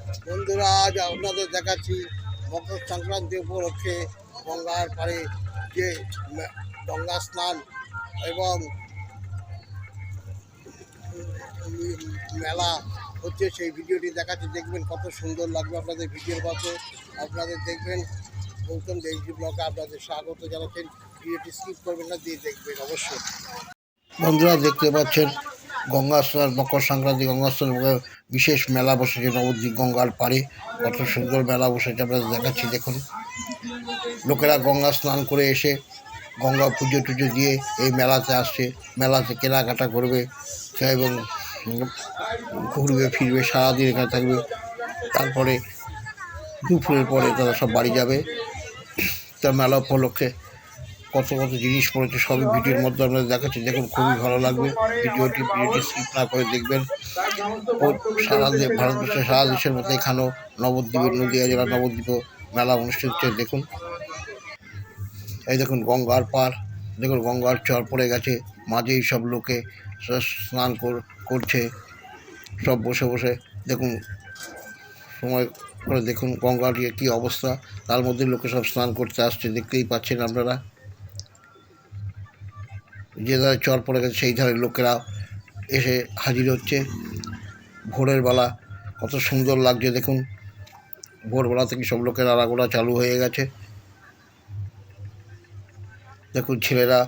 বন্ধুরা, আজ আপনাদের দেখাচ্ছি মকর সংক্রান্তি উপলক্ষে গঙ্গার পাড়ে যে গঙ্গা স্নান এবং মেলা হচ্ছে, সেই ভিডিওটি দেখাচ্ছি। দেখবেন কত সুন্দর লাগবে আপনাদের ভিডিওর মতো। আপনাদের দেখবেন গৌতম দেশজি ব্লগে আপনাদের স্বাগত জানাচ্ছেন। ভিডিওটি স্কিপ করবেন না, দিয়ে দেখবেন অবশ্যই। বন্ধুরা, দেখতে পাচ্ছেন গঙ্গা স্নান, মকর সংক্রান্তি গঙ্গা স্নান বিশেষ মেলা বসেছে নবদ্বীপ গঙ্গার পাড়ে। কত সুন্দর মেলা বসেছে আপনাদের দেখাচ্ছি। দেখুন, লোকেরা গঙ্গা স্নান করে এসে গঙ্গা পুজো টুজো দিয়ে এই মেলাতে আসছে। মেলাতে কেনাকাটা করবে এবং ঘুরবে ফিরবে, সারাদিন এখানে থাকবে। তারপরে দুপুরের পরে তারা সব বাড়ি যাবে। তা মেলা উপলক্ষে কত কত জিনিস পড়েছে, সবই ভিডিওর মধ্যে আপনাদের দেখাচ্ছি। দেখুন, খুবই ভালো লাগবে। ভিডিওটি স্কিপ না করে দেখবেন। ও ভারতবর্ষের সারা দেশের মধ্যে এখানেও নবদ্বীপের, নদীয়া জেলার নবদ্বীপেও মেলা অনুষ্ঠিত হচ্ছে। দেখুন, এই দেখুন গঙ্গার পার, দেখুন গঙ্গার চর পড়ে গেছে, মাঝেই সব লোকে স্নান করছে সব বসে বসে। দেখুন সময় করে দেখুন গঙ্গার কী অবস্থা, তার মধ্যে লোকে সব স্নান করতে আসছে, দেখতেই পাচ্ছেন আপনারা। যে ধারে চর পড়ে গেছে সেই ধারে লোকেরা এসে হাজির হচ্ছে। ভোরের বেলা কত সুন্দর লাগছে দেখুন, ভোরবেলা থেকে সব লোকের আনাগোনা চালু হয়ে গেছে। দেখুন, ছেলেরা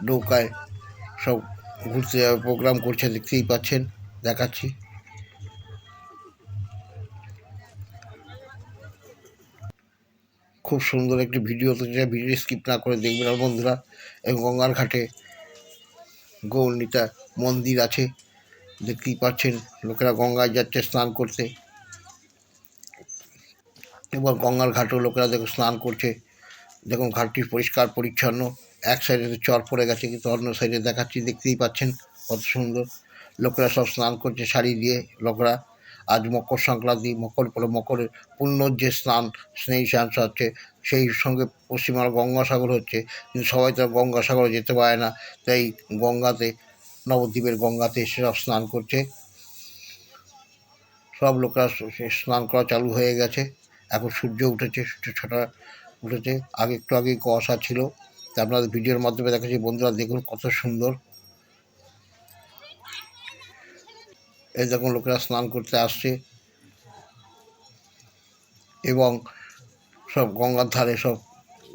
নৌকায় সব ঘুরতে যাওয়ার প্রোগ্রাম করছে, দেখতেই পাচ্ছেন, দেখাচ্ছি। খুব সুন্দর একটি ভিডিও তো, ভিডিও স্কিপ না করে দেখবেন আর বন্ধুরা। এবং গঙ্গার ঘাটে গৌরনীতা মন্দির আছে, দেখতেই পাচ্ছেন। লোকেরা গঙ্গায় যাচ্ছে স্নান করতে, এবার গঙ্গার ঘাটেও লোকেরা দেখুন স্নান করছে। দেখুন ঘাটটি পরিষ্কার পরিচ্ছন্ন। এক সাইডে চর পড়ে গেছে, কিন্তু অন্য সাইডে দেখাচ্ছি, দেখতেই পাচ্ছেন কত সুন্দর। লোকেরা সব স্নান করছে শাড়ি দিয়ে। লোকেরা আজ মকর সংক্রান্তি, মকরের পূর্ণ যে স্নান, স্নেহী স্নান হচ্ছে, সেই সঙ্গে পশ্চিমবঙ্গ গঙ্গাসাগর হচ্ছে, কিন্তু সবাই তো গঙ্গাসাগরে যেতে পারে না, তাই গঙ্গাতে, নবদ্বীপের গঙ্গাতে এসে সব স্নান করছে। সব লোকেরা স্নান করা চালু হয়ে গেছে। এখন সূর্য উঠেছে, সূর্য ছটা উঠেছে। একটু আগেই কুয়াশা ছিল। তা আপনাদের ভিডিওর মাধ্যমে দেখাচ্ছি। বন্ধুরা দেখুন কত সুন্দর। এই দেখুন লোকেরা স্নান করতে আসছে এবং সব গঙ্গার ধারে সব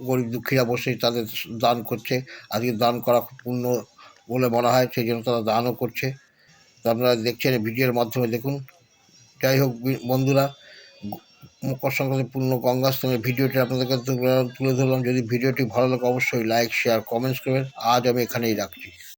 গরিব দুঃখীরা বসে তাদের দান করছে। আজকে দান করা খুব পুণ্য বলে বলা হয়, সেই জন্য তারা দানও করছে। তা আপনারা দেখছেন ভিডিওর মাধ্যমে, দেখুন। যাই হোক বন্ধুরা, মকর সংক্রান্তি পূর্ণ গঙ্গা স্নানের ভিডিওটি আপনাদের কাছে তুলে ধরলাম। যদি ভিডিওটি ভালো লাগে অবশ্যই লাইক, শেয়ার, কমেন্টস করবেন। আজ আমি এখানেই রাখছি।